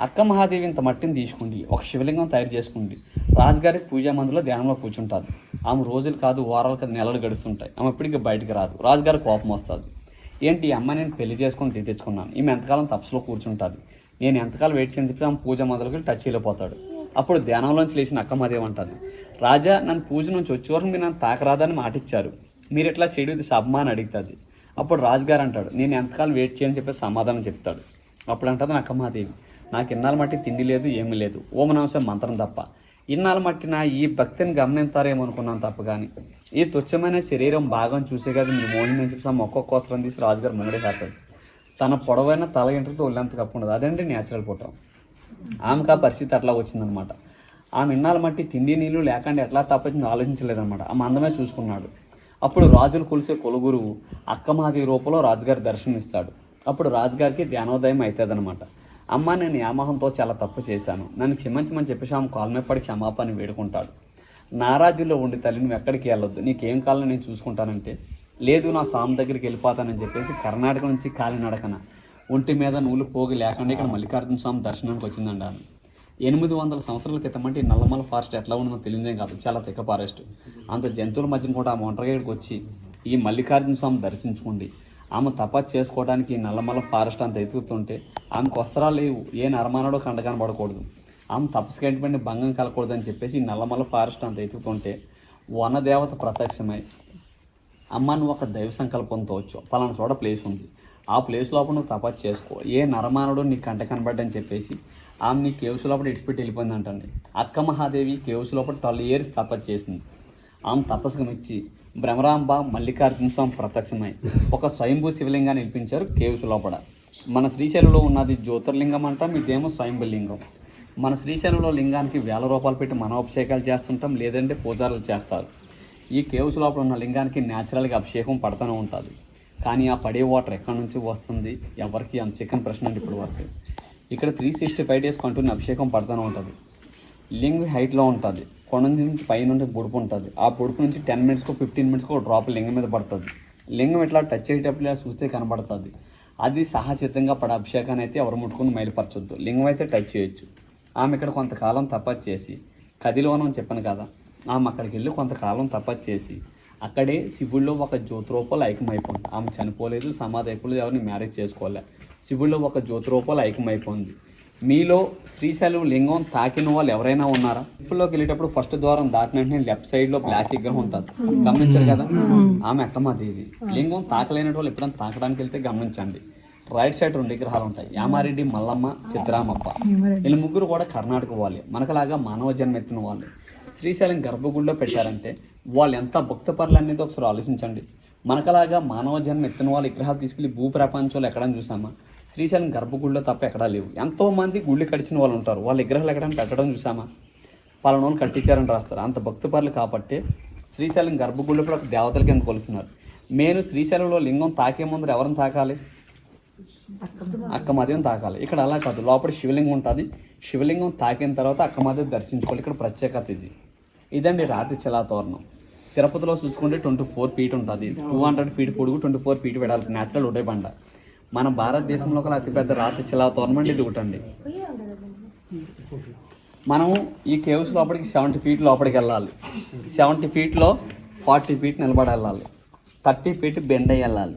అక్క మహాదేవి ఇంత మట్టిని తీసుకుండి ఒక శివలింగం తయారు చేసుకుండి రాజుగారి పూజా మందిలో ధ్యానంలో కూర్చుంటుంది. ఆమె రోజులు కాదు, వారాలు కాదు, నెలలు గడుస్తుంటాయి. ఆమె ఎప్పటికీ బయటికి రాదు. రాజుగారి కోపం వస్తుంది. ఏంటి ఈ అమ్మాయి నేను పెళ్లి చేసుకొని తెచ్చుకున్నాను, ఈమె ఎంతకాలం తపస్సులో కూర్చుంటుంది, నేను ఎంతకాలం వెయిట్ చేయని చెప్పి ఆమె పూజ మందులకి టచ్ వెళ్ళిపోతాడు. అప్పుడు ధ్యానంలోంచి లేచిన అక్క మహాదేవి అంటుంది, రాజా నన్ను పూజ నుంచి వచ్చేవరకు మీరు నన్ను తాకరాదని మాటిచ్చారు, మీరు ఎట్లా చేయడం ఇది సబ్మా అని అడుగుతుంది. అప్పుడు రాజుగారు అంటాడు, నేను ఎంతకాలం వెయిట్ చేయని చెప్పి సమాధానం చెప్తాడు. అప్పుడు అంటుంది అక్క మహాదేవి, నాకు ఇన్నాళ్ళ మట్టి తిండి లేదు ఏమీ లేదు, ఓం నమః మంత్రం తప్ప. ఇన్నాళ్ళ మట్టి నా ఈ భక్తిని గమనిస్తారేమనుకున్నాను తప్ప, కానీ ఈ తుచ్చమైన శరీరం భాగం చూసే కదా మీరు మోహిని చెప్పి ఒక్కొక్క వస్త్రం తీసి రాజుగారు ముంగడే కాస్తాడు. తన పొడవైన తల ఇంటితో ఒళ్ళంత కప్పు ఉండదు. అదండి న్యాచురల్ ఫోటో. ఆమెకు ఆ పరిస్థితి అట్లా వచ్చిందనమాట. ఆమె ఇన్నాళ్ళ మట్టి తిండి నీళ్ళు లేకుండా ఎట్లా తప్పచ్చింది ఆలోచించలేదన్నమాట. ఆమె అందమే చూసుకున్నాడు. అప్పుడు రాజులు కొలిసే కులగురువు అక్కమహాదేవి రూపంలో రాజుగారి దర్శనం ఇస్తాడు. అప్పుడు రాజుగారికి ధ్యానోదయం అవుతుంది అనమాట. అమ్మ, నేను యామోహంతో చాలా తప్పు చేశాను, నన్ను క్షమించమని చెప్పేసి ఆమె కాలమేపడి క్షమాపణ వేడుకుంటాడు. నారాజులో ఉండి తల్లి నువ్వు ఎక్కడికి వెళ్ళొద్దు, నీకేం కావాలో నేను చూసుకుంటానంటే, లేదు నా స్వామి దగ్గరికి వెళ్ళిపోతానని చెప్పేసి కర్ణాటక నుంచి కాలినడకన ఒంటి మీద నూలు పోగి లేకుండా ఇక్కడ మల్లికార్జున స్వామి దర్శనానికి వచ్చిందండి. ఆమె 800 సంవత్సరాల క్రితం అంటే నల్లమల ఫారెస్ట్ ఎట్లా ఉందో తెలియదేం కాదు, చాలా తిక్క ఫారెస్ట్. అంత జంతువుల మధ్యన కూడా ఆమె ఒంటరిగాడికి వచ్చి ఈ మల్లికార్జున స్వామి దర్శించుకోండి. ఆమె తపస్సు చేసుకోవడానికి నల్లమల ఫారెస్ట్ అంత ఎదుగుతుంటే ఆమెకు వస్త్రాలు లేవు, ఏ నరమానడో కండ కనబడకూడదు, ఆమె తపస్సుకి ఎటువంటి భంగం కలగకూడదని చెప్పేసి ఈ నల్లమల ఫారెస్ట్ అంత ఎదుగుతుంటే వనదేవత ప్రత్యక్షమై, అమ్మ నువ్వు ఒక దైవ సంకల్పంతో వచ్చు, పలానా చోట ప్లేస్ ఉంది, ఆ ప్లేస్ లోపల నువ్వు తపస్సు చేసుకో, ఏ నరమానుడు నీకు కంట కనబడ్డని చెప్పేసి ఆమె నీ కేవ్స్ లోపల ఇడిచిపెట్టి వెళ్ళిపోయింది అంటండి. అక్క మహాదేవి కేవ్స్ లోపల 12 years తపస్సు చేసింది. ఆమె తపస్సుకు మెచ్చి భ్రమరాంబ మల్లికార్జున స్వామి ప్రత్యక్షమై ఒక స్వయంభూ శివలింగాన్ని నిలిపించారు కేవ్స్ లోపల. మన శ్రీశైలంలో ఉన్నది జ్యోతిర్లింగం అంటాం, ఇదేమో స్వయంభూ. మన శ్రీశైలంలో లింగానికి 1000 రూపాయలు పెట్టి మనోభిషేకాలు చేస్తుంటాం, లేదంటే పూజారులు చేస్తారు. ఈ కేవ్స్ లోపల ఉన్న లింగానికి న్యాచురల్గా అభిషేకం పడుతూనే ఉంటుంది. కానీ ఆ పడే వాటర్ ఎక్కడి నుంచి వస్తుంది ఎవరికి అంత చికెన్ ప్రశ్న అండి ఇప్పుడు వరకు. ఇక్కడ 365 days కంటిన్యూ అభిషేకం పడుతూనే ఉంటుంది. లింగ్ హైట్లో ఉంటుంది, కొండ నుంచి పైనుండి బుడుపు ఉంటుంది. ఆ బుడుపు నుంచి 10 minutes 15 minutes ఒక డ్రాప్ లింగం మీద పడుతుంది. లింగం ఇట్లా టచ్ అయ్యేటప్పుడు చూస్తే కనబడుతుంది. అది సహజసిద్ధంగా పడే అభిషేకాన్ని అయితే ఎవరు ముట్టుకుని మైలుపరచొద్దు, లింగం అయితే టచ్ చేయొచ్చు. ఆమె ఇక్కడ కొంతకాలం తపస్సు చేసి కదిలోనం చెప్పాను కదా, ఆమె అక్కడికి వెళ్ళి కొంతకాలం తపస్సు చేసి అక్కడే శివుల్లో ఒక జ్యోతి రూపాయలు ఐక్యమైపోయింది. ఆమె చనిపోలేదు, సమాధి అయిపోలేదు, ఎవరిని మ్యారేజ్ చేసుకోలే, శివుల్లో ఒక జ్యోతి రూపాయలు ఐక్యమైపోయింది. మీలో శ్రీశైలం లింగం తాకిన వాళ్ళు ఎవరైనా ఉన్నారా? ఇప్పుడులోకి వెళ్ళేటప్పుడు ఫస్ట్ ద్వారం దాటిన వెంటనే లెఫ్ట్ సైడ్ లో బ్లాక్ విగ్రహం ఉంటుంది, గమనించారు కదా, ఆమె అక్కమాదేవి. లింగం తాకలేని వాళ్ళు ఎప్పుడైనా తాకడానికి వెళ్తే గమనించండి. రైట్ సైడ్ 2 విగ్రహాలు ఉంటాయి, యామారెడ్డి, మల్లమ్మ, సిద్ధరామప్ప. వీళ్ళు ముగ్గురు కూడా కర్ణాటక వాళ్ళే, మనకలాగా మానవ జన్మ ఎత్తిన వాళ్ళు. శ్రీశైలం గర్భగుడిలో పెట్టారంటే వాళ్ళు ఎంత భక్తపరులు అనేది ఒకసారి ఆలోచించండి. మనకలాగా మానవ జన్మ ఎత్తిన వాళ్ళు విగ్రహాలు తీసుకెళ్ళి భూ ప్రపంచంలో ఎక్కడని చూసామా? శ్రీశైలం గర్భగుడిలో తప్ప ఎక్కడా లేవు. ఎంతోమంది గుళ్ళు కడిచిన వాళ్ళు ఉంటారు, వాళ్ళ విగ్రహాలు ఎక్కడైనా పెట్టడం చూసామా? పలానోళ్ళు కట్టించారని రాస్తారు. అంత భక్తపరులు కాబట్టి శ్రీశైలం గర్భగుడిలో కూడా ఒక దేవతల కింద కొలుస్తున్నారు. నేను శ్రీశైలంలో లింగం తాకే ముందు ఎవరిని తాకాలి? అక్కమాదేవిని తాకాలి. ఇక్కడ అలా కాదు, లోపల శివలింగం ఉంటుంది. శివలింగం తాకిన తర్వాత అక్కమాదేవి దర్శించుకోవాలి. ఇక్కడ ప్రత్యేకత ఇదండి రాతి శిలాతోరణం. తిరుపతిలో చూసుకుంటే 24 feet ఉంటుంది, 200 feet పొడుగు, 24 feet వెడల్పు, న్యాచురల్ ఉడే బండ. మన భారతదేశంలో ఒక అతిపెద్ద రాతి శిలాతోరణం అండి ఇది ఒకటండి. మనం ఈ కేవ్స్ లోపలికి 70 feet లోపలికి వెళ్ళాలి. 70 feetలో 40 feet నిలబడి వెళ్ళాలి, 30 feet బెండ్ అయ్యి వెళ్ళాలి.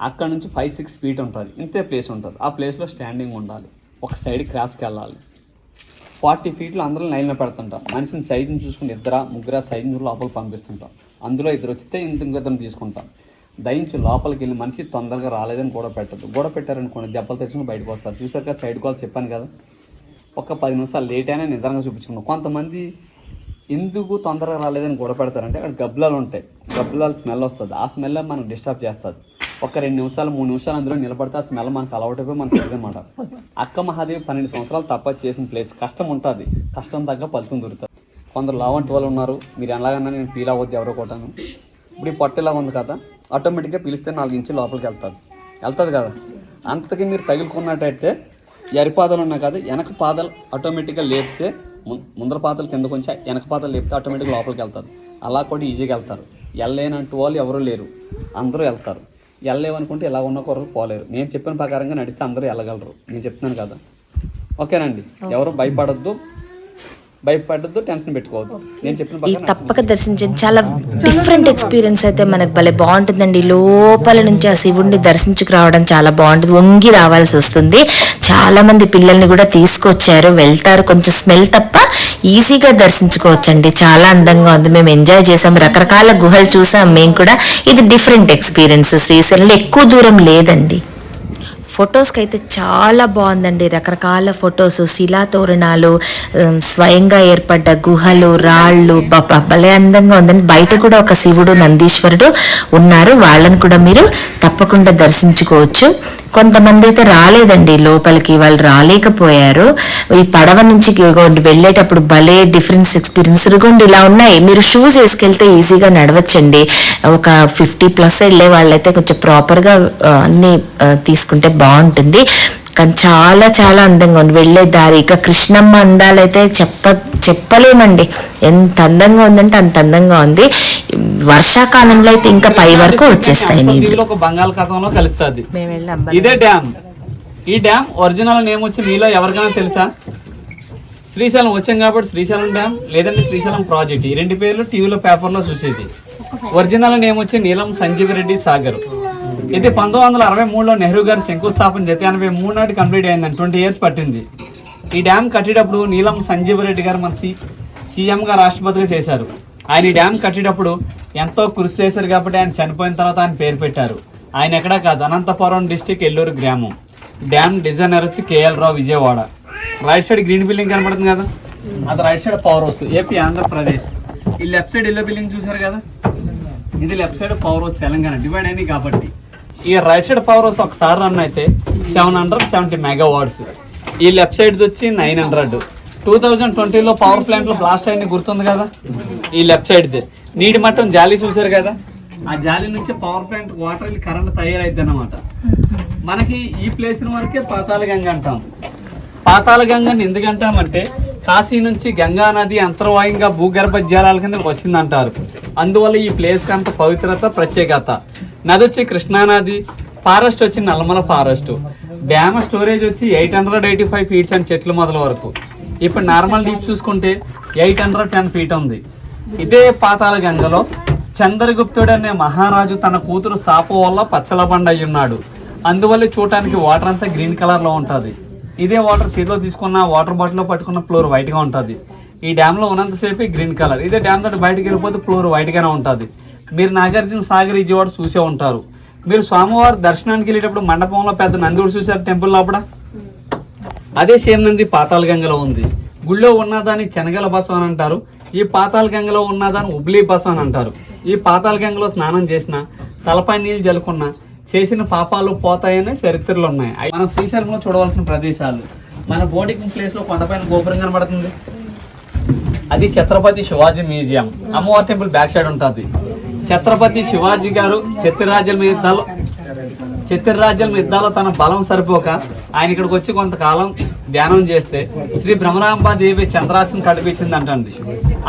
అక్కడ నుంచి 5-6 feet ఉంటుంది, ఇంతే ప్లేస్ ఉంటుంది. ఆ ప్లేస్లో స్టాండింగ్ ఉండాలి, ఒక సైడ్ క్రాస్కి వెళ్ళాలి. 40 feetలో అందరూ లైన్లో పెడుతుంటాం. మనిషిని సైజుని చూసుకుని 2-3 సైజు లోపల పంపిస్తుంటాం. అందులో 2 వచ్చితే ఇంకొద్దరు తీసుకుంటాం. దయించి లోపలికి వెళ్ళి మనిషి తొందరగా రాలేదని గొడవ పెట్టద్దు. గొడవ పెట్టారనుకోండి దెబ్బలు తెచ్చుకుని బయటకు వస్తారు. చూసారు కదా సైడ్ కాల్ చెప్పాను కదా, ఒక 10 నిమిషాలు లేట్ అయినా నిదానంగా చూపించుకున్నాం. కొంతమంది ఎందుకు తొందరగా రాలేదని గొడవ పెడతారంటే అక్కడ గబ్బలాలు ఉంటాయి, గబ్బలాలు స్మెల్ వస్తుంది. ఆ స్మెల్ మనకు డిస్టర్బ్ చేస్తుంది. ఒక 2 నిమిషాలు 3 నిమిషాలు అందులో నిలబడితే ఆ స్మెల్ మనకు అలవాటైపోయి మనకు తెలియదన్నమాట. అక్క మహాదేవి 12 సంవత్సరాలు తపస్సు చేసిన ప్లేస్. కష్టం ఉంటుంది, కష్టం తగ్గ ఫలితం దొరుకుతుంది. కొందరు లావంటి వాళ్ళు ఉన్నారు, మీరు ఎలాగన్నా నేను ఫీల్ అవ్వద్దు ఎవరో కొట్టాను. ఇప్పుడు ఈ పొట్ట ఇలా ఉంది కదా, ఆటోమేటిక్గా పిలిస్తే 4 ఇంచులు లోపలికి వెళ్తుంది కదా. అంతకి మీరు తగులుకున్నట్టయితే ఎరిపాదాలు ఉన్నాయి కదా, వెనక పాదాలు ఆటోమేటిక్గా లేపితే ముందర పాదాలు కింద కొంచెం వెనక పాదాలు లేపితే ఆటోమేటిక్గా లోపలికి వెళ్తారు. అలా కూడా ఈజీగా వెళ్తారు. వెళ్ళలేనంటూ వాళ్ళు ఎవరూ లేరు, అందరూ వెళ్తారు. వెళ్ళలేవనుకుంటే ఎలా ఉన్న కొరకు పోలేరు. నేను చెప్పిన ప్రకారంగా నడిస్తే అందరూ వెళ్ళగలరు. నేను చెప్తున్నాను కదా, ఓకేనండి. ఎవరు భయపడద్దు, టెన్షన్ పెట్టుకోవద్దు. నేను చెప్పిన ఈ తప్పక దర్శించండి. చాలా డిఫరెంట్ ఎక్స్పీరియన్స్ అయితే మనకు భలే బాగుంటుందండి. లోపల నుంచి ఆ శివుడిని దర్శించుకు రావడం చాలా బాగుంటుంది. వంగి రావాల్సి వస్తుంది. చాలా మంది పిల్లల్ని కూడా తీసుకొచ్చారు, వెళ్తారు. కొంచెం స్మెల్ తప్ప ఈజీగా దర్శించుకోవచ్చండి. చాలా అందంగా ఉంది, మేము ఎంజాయ్ చేసాం. రకరకాల గుహలు చూసాం మేము కూడా. ఇది డిఫరెంట్ ఎక్స్పీరియన్స్. శ్రీశైలంలో ఎక్కువ దూరం లేదండి. ఫొటోస్కి అయితే చాలా బాగుందండి. రకరకాల ఫొటోస్, శిలా తోరణాలు, స్వయంగా ఏర్పడ్డ గుహలు, రాళ్ళు, భలే అందంగా ఉందండి. బయట కూడా ఒక శివుడు, నందీశ్వరుడు ఉన్నారు. వాళ్ళని కూడా మీరు తప్పకుండా దర్శించుకోవచ్చు. కొంతమంది అయితే రాలేదండి లోపలికి, వాళ్ళు రాలేకపోయారు. ఈ పడవ నుంచి వెళ్ళేటప్పుడు భలే డిఫరెన్స్ ఎక్స్పీరియన్స్. ఇదిగోండి ఇలా ఉన్నాయి, మీరు షూస్ వేసుకెళ్తే ఈజీగా నడవచ్చండి. ఒక 50+ వెళ్ళే వాళ్ళైతే కొంచెం ప్రాపర్గా అన్ని తీసుకుంటే బాగుంటుంది. కానీ చాలా చాలా అందంగా ఉంది వెళ్ళే దారి. ఇక కృష్ణమ్మ అందాలైతే చెప్పలేమండి, ఎంత అందంగా ఉందంటే అంత అందంగా ఉంది. వర్షాకాలంలో అయితే ఇంకా పై వరకు వచ్చేస్తాయి నీళ్ళు. దీనిలో ఒక బంగాళాఖాతంలో కలుస్తుంది. ఇదే డ్యామ్. ఈ డ్యామ్ ఒరిజినల్ నేమ్ వచ్చి మీలో ఎవరికైనా తెలుసా? శ్రీశైలం వచ్చాం కాబట్టి శ్రీశైలం డ్యామ్, లేదంటే శ్రీశైలం ప్రాజెక్ట్, ఈ 2 పేర్లు టీవీలో పేపర్లో చూసేది. ఒరిజినల్ నేమ్ వచ్చి నీలం సంజీవ్ రెడ్డి సాగర్. ఇది 1963లో నెహ్రూ గారు శంకుస్థాపన చేస్తే 83 నాటి కంప్లీట్ అయిందని 20 years పట్టింది. ఈ డ్యామ్ కట్టేటప్పుడు నీలం సంజీవ్ రెడ్డి గారు మన సీఎంగా రాష్ట్రపతిగా చేశారు. ఆయన ఈ డ్యామ్ కట్టేటప్పుడు ఎంతో కృషి చేశారు కాబట్టి ఆయన చనిపోయిన తర్వాత ఆయన పేరు పెట్టారు. ఆయన ఎక్కడా కాదు, అనంతపురం డిస్టిక్ ఎల్లూరు గ్రామం. డ్యామ్ డిజైనర్ వచ్చి KL Rao, Vijayawada. Right side green building కనపడుతుంది కదా, అది right side power house, AP Andhra Pradesh. ఈ లెఫ్ట్ సైడ్ ఎల్లో బిల్డింగ్ చూసారు కదా, ఇది left side power house Telangana. Divide అయింది కాబట్టి ఈ రైట్ సైడ్ పవర్ హౌస్ ఒకసారి రన్ అయితే 770 మెగావాట్స్. ఈ లెఫ్ట్ సైడ్ వచ్చి 900. 2020లో పవర్ ప్లాంట్ లో బ్లాస్ట్ అయింది గుర్తుంది కదా. ఈ లెఫ్ట్ సైడ్ది నీటి మట్టం జాలి చూసారు కదా, ఆ జాలి నుంచి పవర్ ప్లాంట్ వాటర్ వెళ్ళి కరెంట్ తయారైద్ది అన్నమాట. మనకి ఈ ప్లేస్ వరకే పాతాళ గంగ అంటాం. పాతాళ గంగని ఎందుకంటామంటే కాశీ నుంచి గంగా నది అంతర్వాయంగా భూగర్భ జలాల కింద వచ్చిందంటారు. అందువల్ల ఈ ప్లేస్కి అంత పవిత్రత, ప్రత్యేకత. నది వచ్చి కృష్ణానది, ఫారెస్ట్ వచ్చి నల్లమల ఫారెస్ట్. డ్యామ్ స్టోరేజ్ వచ్చి 885 feet అండ్ చెట్ల మొదల వరకు. ఇప్పుడు నార్మల్ డీప్ చూసుకుంటే 810 feet ఉంది. ఇదే పాతాళ గంగలో చంద్రగుప్తుడు అనే మహారాజు తన కూతురు సాపు వల్ల పచ్చలబండ అయి ఉన్నాడు. అందువల్ల చూడటానికి వాటర్ అంతా గ్రీన్ కలర్లో ఉంటుంది. ఇదే వాటర్ చేతిలో తీసుకున్న వాటర్ బాటిల్లో పట్టుకున్న ఫ్లోర్ వైట్గా ఉంటుంది. ఈ డ్యామ్లో ఉన్నంతసేపు గ్రీన్ కలర్. ఇదే డ్యామ్ తోటి బయటకు వెళ్ళిపోతే ఫ్లోర్ వైట్గానే ఉంటుంది. మీరు నాగార్జున సాగర్ విజయవాడ చూసే ఉంటారు. మీరు స్వామివారి దర్శనానికి వెళ్ళేటప్పుడు మండపంలో పెద్ద నందుడు చూసారు టెంపుల్ లోపల, అదే సేమ్ నంది పాతాళ గంగలో ఉంది. గుళ్ళో ఉన్నదాన్ని శనగల బసం అని అంటారు, ఈ పాతాళ గంగలో ఉన్నదాన్ని ఉబ్లీ బసం అని అంటారు. ఈ పాతాళ గంగలో స్నానం చేసిన, తలపై నీళ్ళు జలుకున్న, చేసిన పాపాలు పోతాయనే చరిత్రలు ఉన్నాయి. మన శ్రీశైలంలో చూడవలసిన ప్రదేశాలు. మన బోటింగ్ ప్లేస్ లో కొండపైన గోపురం కనబడుతుంది, అది ఛత్రపతి శివాజీ మ్యూజియం. అమ్మవారి టెంపుల్ బ్యాక్ సైడ్ ఉంటుంది. ఛత్రపతి శివాజీ గారు ఛత్రరాజ్యాల యుద్ధాల్లో తన బలం సరిపోక ఆయన ఇక్కడికి వచ్చి కొంతకాలం ధ్యానం చేస్తే శ్రీ భ్రమరాంబాదేవి చంద్రాసనం కడిపించింది అంటండి.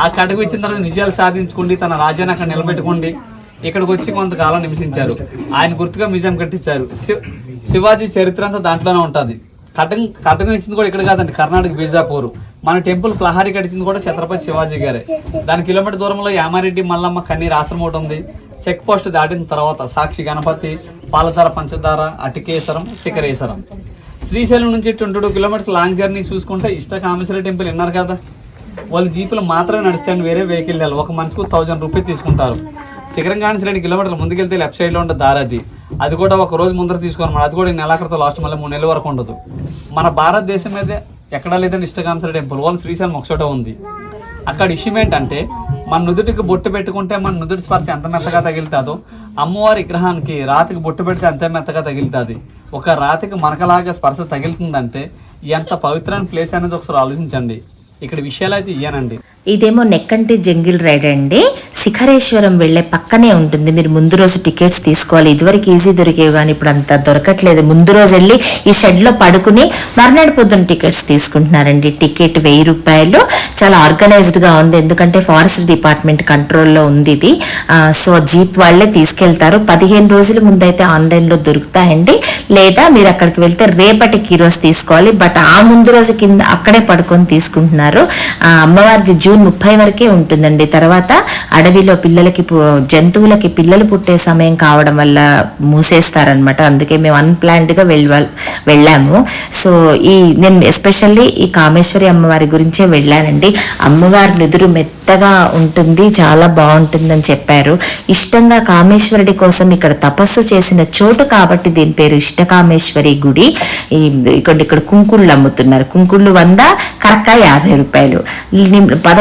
ఆ కడిపించిన తర్వాత విజయాలు సాధించుకుండి తన రాజ్యాన్ని అక్కడ నిలబెట్టుకుండి ఇక్కడికి వచ్చి కొంతకాలం నివసించారు. ఆయన గుర్తుగా మ్యూజియం కట్టించారు. శివాజీ చరిత్ర అంతా దాంట్లోనే ఉంటుంది. కటకం ఇచ్చింది కూడా ఇక్కడ కాదండి, కర్ణాటక బీజాపూర్. మన టెంపుల్ ప్రహారీ కట్టించింది కూడా ఛత్రపతి శివాజీ గారే. దాని కిలోమీటర్ దూరంలో యామారెడ్డి మల్లమ్మ కన్నీరు ఆశ్రమం ఒకటి ఉంది. చెక్ పోస్ట్ దాటిన తర్వాత సాక్షి గణపతి, పాలధార పంచదార, అటికేశ్వరం, శిఖరేశ్వరం. శ్రీశైలం నుంచి 22 kilometers లాంగ్ జర్నీ చూసుకుంటే ఇష్టకామేశ్వర టెంపుల్ విన్నారు కదా, వాళ్ళు జీపులు మాత్రమే నడుస్తాయని వేరే వెహికల్ వెళ్ళాలి. ఒక మనిషికి 1000 rupees తీసుకుంటారు. శిఖరం కానీ 2 kilometers ముందుకెళ్తే లెఫ్ట్ సైడ్లో ఉంటే దారి అది కూడా ఒక రోజు ముందర తీసుకోవాలి. అది కూడా నెలాఖరుతో లాస్ట్ మళ్ళీ 3 నెలల వరకు ఉండదు. మన భారతదేశం మీద ఎక్కడా లేదని ఇష్టకామేశ్వర టెంపుల్, వాళ్ళు శ్రీశైలం ఒకచోట ఉంది. అక్కడ విషయం ఏంటంటే మన నుదుటికి బొట్టు పెట్టుకుంటే మన నుదుటి స్పర్శ ఎంత మెత్తగా తగిలుతుందో అమ్మవారి విగ్రహానికి రాతికి బొట్టు పెడితే అంతే మెత్తగా తగిలుతుంది. ఒక రాతికి మనకలాగా స్పర్శ తగిలుతుందంటే ఎంత పవిత్రమైన ప్లేస్ అనేది ఒకసారి ఆలోచించండి. ఇక్కడ విషయాలు అయితే ఇయ్యానండి. ఇదేమో నెక్కంటి జంగిల్ రైడ్ అండి. శిఖరేశ్వరం వెళ్ళే పక్కనే ఉంటుంది. మీరు ముందు రోజు టికెట్స్ తీసుకోవాలి. ఇదివరకు ఈజీ దొరికేవి కానీ ఇప్పుడు అంత దొరకట్లేదు. ముందు రోజు వెళ్ళి ఈ షెడ్లో పడుకుని మర్నాడు పొద్దున్న టికెట్స్ తీసుకుంటున్నారండి. టికెట్ 1000 రూపాయలు. చాలా ఆర్గనైజ్డ్గా ఉంది, ఎందుకంటే ఫారెస్ట్ డిపార్ట్మెంట్ కంట్రోల్లో ఉంది ఇది. సో జీప్ వాళ్ళే తీసుకెళ్తారు. 15 రోజుల ముందైతే ఆన్లైన్లో దొరుకుతాయండి, లేదా మీరు అక్కడికి వెళ్తే రేపటికి ఈరోజు తీసుకోవాలి. బట్ ఆ ముందు రోజు కింద అక్కడే పడుకొని తీసుకుంటున్నారు. అమ్మవారిది June 30 వరకే ఉంటుందండి. తర్వాత అడవిలో జంతువులకి పిల్లలు పుట్టే సమయం కావడం వల్ల మూసేస్తారనమాట. అందుకే మేము అన్ప్లాన్డ్గా వెళ్ళాము. సో నేను ఎస్పెషల్లీ ఈ కామేశ్వరి అమ్మవారి గురించే వెళ్ళానండి. అమ్మవారి నుదురు మెత్తగా ఉంటుంది, చాలా బాగుంటుందని చెప్పారు. ఇష్టంగా కామేశ్వరుడి కోసం ఇక్కడ తపస్సు చేసిన చోటు కాబట్టి దీని పేరు ఇష్టకామేశ్వరి గుడి. ఇక్కడ కుంకుళ్ళు అమ్ముతున్నారు. కుంకుళ్ళు 100, కరక్కాయ 50 రూపాయలు, 11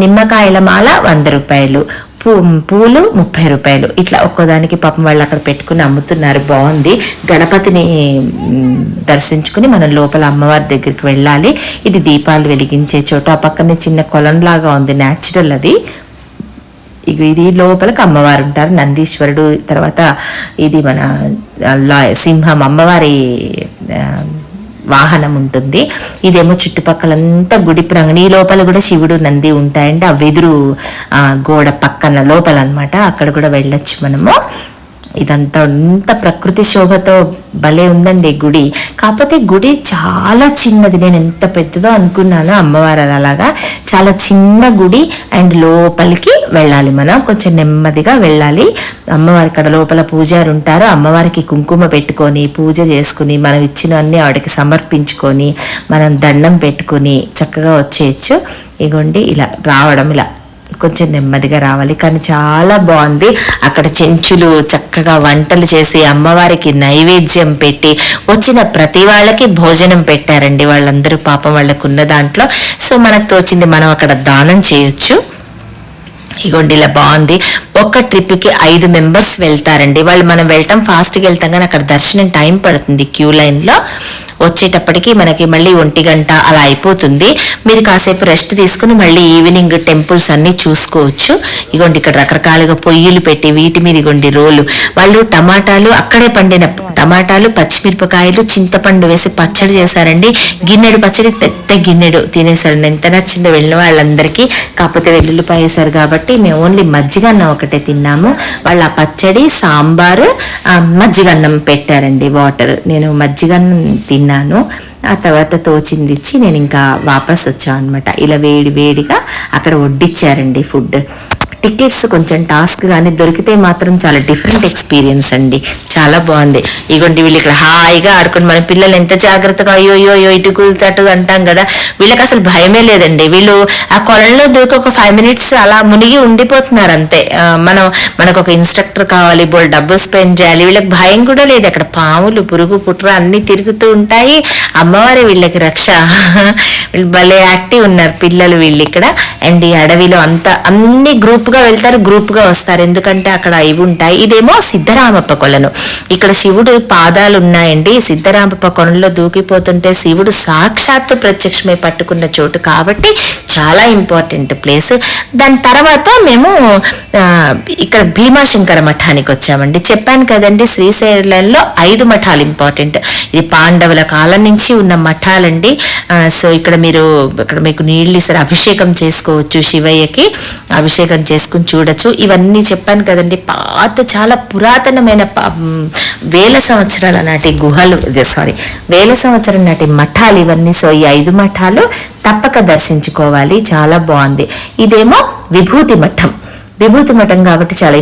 నిమ్మకాయల మాల 100 రూపాయలు, పూలు 30 రూపాయలు. ఇట్లా ఒక్కోదానికి పాపం వాళ్ళు అక్కడ పెట్టుకుని అమ్ముతున్నారు. బాగుంది. గణపతిని దర్శించుకుని మనం లోపల అమ్మవారి దగ్గరికి వెళ్ళాలి. ఇది దీపాలు వెలిగించే చోట. ఆ పక్కనే చిన్న కొలంలాగా ఉంది, న్యాచురల్ అది. ఇది లోపలికి అమ్మవారు ఉంటారు, నందీశ్వరుడు. తర్వాత ఇది మన సింహం అమ్మవారి వాహనం ఉంటుంది. ఇదేమో చుట్టుపక్కలంతా గుడి ప్రాంగణం. ఈ లోపల కూడా శివుడు నంది ఉంటాయండి. ఆ వెదురు గోడ పక్కన లోపల అన్నమాట. అక్కడ కూడా వెళ్ళొచ్చు మనము. ఇదంతా అంత ప్రకృతి శోభతో భలే ఉందండి గుడి. కాకపోతే గుడి చాలా చిన్నది. నేను ఎంత పెద్దదో అనుకున్నానో అమ్మవారు అలాగా చాలా చిన్న గుడి. అండ్ లోపలికి వెళ్ళాలి, మనం కొంచెం నెమ్మదిగా వెళ్ళాలి. అమ్మవారి ఇక్కడ లోపల పూజారి ఉంటారు. అమ్మవారికి కుంకుమ పెట్టుకొని పూజ చేసుకుని మనం ఇచ్చినవన్నీ ఆవిడకి సమర్పించుకొని మనం దండం పెట్టుకుని చక్కగా వచ్చేయచ్చు. ఇగోండి ఇలా రావడం, ఇలా కొంచెం నెమ్మదిగా రావాలి. కానీ చాలా బాగుంది. అక్కడ చెంచులు చక్కగా వంటలు చేసి అమ్మవారికి నైవేద్యం పెట్టి వచ్చిన ప్రతి వాళ్ళకి భోజనం పెట్టారండి. వాళ్ళందరూ పాపం వాళ్ళకు ఉన్న దాంట్లో సో మనకు తోచింది మనం అక్కడ దానం చేయొచ్చు. ఇగోండి ఇలా బాగుంది. ఒక్క ట్రిప్కి 5 మెంబర్స్ వెళ్తారండి. వాళ్ళు మనం వెళ్ళటం ఫాస్ట్గా వెళ్తాం కానీ అక్కడ దర్శనం టైం పడుతుంది. క్యూ లైన్లో వచ్చేటప్పటికి మనకి మళ్ళీ 1 గంట అలా అయిపోతుంది. మీరు కాసేపు రెస్ట్ తీసుకుని మళ్ళీ ఈవినింగ్ టెంపుల్స్ అన్ని చూసుకోవచ్చు. ఇగోండి ఇక్కడ రకరకాలుగా పొయ్యిలు పెట్టి వీటి మీద ఇగోండి రోలు. వాళ్ళు టమాటాలు, అక్కడే పండిన టమాటాలు, పచ్చిమిరపకాయలు, చింతపండు వేసి పచ్చడి చేశారండి. గిన్నెడు పచ్చడి, పెద్ద గిన్నెడు తినేసారు. ఎంత నచ్చిందో వెళ్ళిన వాళ్ళందరికీ. కాకపోతే వెల్లుల్లిపాయ వేశారు కాబట్టి మేము ఓన్లీ మజ్జిగన్నం ఒకటే తిన్నాము. వాళ్ళు ఆ పచ్చడి, సాంబారు, మజ్జిగన్నం పెట్టారండి, వాటర్. నేను మజ్జిగన్నం తిన్నాను. ఆ తర్వాత తోచింది ఇచ్చి నేను ఇంకా వాపస్ వచ్చాను అనమాట. ఇలా వేడిగా అక్కడ వడ్డిచ్చారండి ఫుడ్. టికెట్స్ కొంచెం టాస్క్ కానీ దొరికితే మాత్రం చాలా డిఫరెంట్ ఎక్స్పీరియన్స్ అండి. చాలా బాగుంది. ఇగోండి వీళ్ళు ఇక్కడ హాయిగా ఆడుకుని, మన పిల్లలు ఎంత జాగ్రత్తగా అయ్యో ఇటు కూలుతట్టు అంటాం కదా, వీళ్ళకి అసలు భయమే లేదండి. వీళ్ళు ఆ కొలంలో దూకి ఒక 5 minutes అలా మునిగి ఉండిపోతున్నారు అంతే. మనకు ఒక ఇన్స్ట్రక్టర్ కావాలి, బోల్ డబ్బులు స్పెండ్ చేయాలి. వీళ్ళకి భయం కూడా లేదు. అక్కడ పాములు, పురుగు, పుట్ర అన్ని తిరుగుతూ ఉంటాయి. అమ్మవారి వీళ్ళకి రక్ష. వీళ్ళు భలే యాక్టివ్ ఉన్నారు పిల్లలు వీళ్ళు ఇక్కడ. అండ్ ఈ అడవిలో అన్ని గ్రూప్ గా వెళ్తారు, గ్రూప్ గా వస్తారు. ఎందుకంటే అక్కడ ఇవి ఉంటాయి. ఇదేమో సిద్ధరామప్ప కొలను. ఇక్కడ శివుడు పాదాలు ఉన్నాయండి. సిద్ధరామప్ప కొలంలో దూకిపోతుంటే శివుడు సాక్షాత్తు ప్రత్యక్షమై పట్టుకున్న చోటు కాబట్టి చాలా ఇంపార్టెంట్ ప్లేస్. దాని తర్వాత మేము ఇక్కడ భీమాశంకర మఠానికి వచ్చామండి. చెప్పాను కదండి శ్రీశైలంలో 5 మఠాలు ఇంపార్టెంట్. ఇది పాండవుల కాలం నుంచి ఉన్న మఠాలండి. సో ఇక్కడ మీకు నీళ్ళు ఇస్తారు, అభిషేకం చేసుకోవచ్చు. శివయ్యకి అభిషేకం చేసుకుని చూడొచ్చు. ఇవన్నీ చెప్పాను కదండి, చాలా పురాతనమైన వేల సంవత్సరాల నాటి గుహలు, వేల సంవత్సరం నాటి మఠాలు ఇవన్నీ. సో ఈ 5 మఠాలు తప్పక దర్శించుకోవాలి. చాలా బాగుంది. ఇదేమో విభూతి మఠం. విభూతి మఠం కాబట్టి చాలా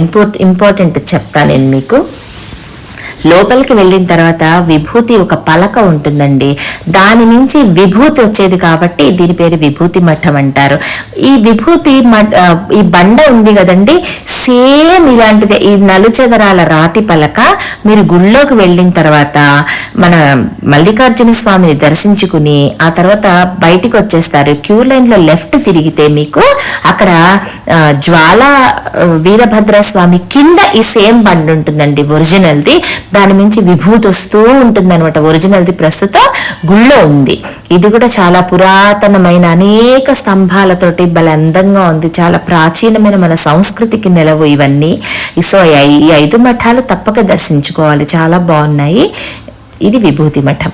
ఇంపార్టెంట్ చెప్తాను నేను మీకు. లోపలికి వెళ్ళిన తర్వాత విభూతి ఒక పలక ఉంటుందండి. దాని నుంచి విభూతి వచ్చేది కాబట్టి దీని పేరు విభూతి మఠం అంటారు. ఈ విభూతి ఈ బండ ఉంది కదండి, సేమ్ ఇలాంటిదే. ఈ నలుచదరాల రాతి పలక. మీరు గుళ్ళోకి వెళ్ళిన తర్వాత మన మల్లికార్జున స్వామిని దర్శించుకుని ఆ తర్వాత బయటికి వచ్చేస్తారు. క్యూ లైన్ లో లెఫ్ట్ తిరిగితే మీకు అక్కడ జ్వాలా వీరభద్ర స్వామి కింద ఈ సేమ్ బండ ఉంటుందండి, ఒరిజినల్ది. దాని నుంచి విభూతి వస్తూ ఉంటుంది అనమాట. ఒరిజినల్ది ప్రస్తుతం గుళ్ళో ఉంది. ఇది కూడా చాలా పురాతనమైన అనేక స్తంభాలతోటి భలే అందంగా ఉంది. చాలా ప్రాచీనమైన మన సంస్కృతికి నెలవు ఇవన్నీ. సో ఈ 5 మఠాలు తప్పక దర్శించుకోవాలి, చాలా బాగున్నాయి. ఇది విభూతి మఠం.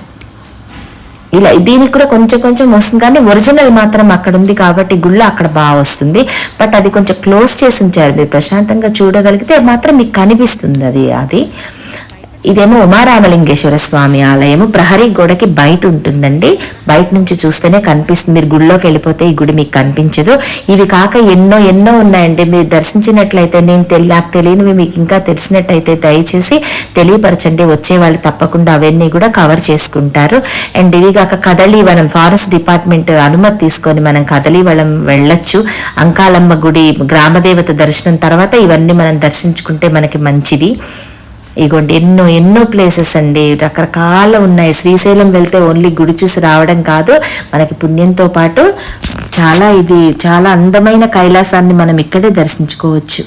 ఇలా దీనికి కూడా కొంచెం వస్తుంది కానీ ఒరిజినల్ మాత్రం అక్కడ ఉంది కాబట్టి గుళ్ళో అక్కడ బాగా వస్తుంది. బట్ అది కొంచెం క్లోజ్ చేసి ఉంచారు. మీరు ప్రశాంతంగా చూడగలిగితే మాత్రం మీకు కనిపిస్తుంది అది. ఇదేమో ఉమారామలింగేశ్వర స్వామి ఆలయము. ప్రహరీ గోడకి బయట ఉంటుందండి. బయట నుంచి చూస్తేనే కనిపిస్తుంది. మీరు గుడిలోకి వెళ్ళిపోతే ఈ గుడి మీకు కనిపించదు. ఇవి కాక ఎన్నో ఉన్నాయండి. మీరు దర్శించినట్లయితే నాకు తెలియనివి మీకు ఇంకా తెలిసినట్టయితే దయచేసి తెలియపరచండి. వచ్చే వాళ్ళు తప్పకుండా అవన్నీ కూడా కవర్ చేసుకుంటారు. అండ్ ఇవి కాక కదలీవనం, ఫారెస్ట్ డిపార్ట్మెంట్ అనుమతి తీసుకొని మనం కదలీవనం వెళ్ళొచ్చు. అంకాలమ్మ గుడి గ్రామదేవత దర్శనం తర్వాత ఇవన్నీ మనం దర్శించుకుంటే మనకి మంచిది. ఇగోండి ఎన్నో ప్లేసెస్ అండి, రకరకాల ఉన్నాయి. శ్రీశైలం వెళ్తే ఓన్లీ గుడి చూసి రావడం కాదు, మనకి పుణ్యంతో పాటు చాలా అందమైన కైలాసాన్ని మనం ఇక్కడే దర్శించుకోవచ్చు.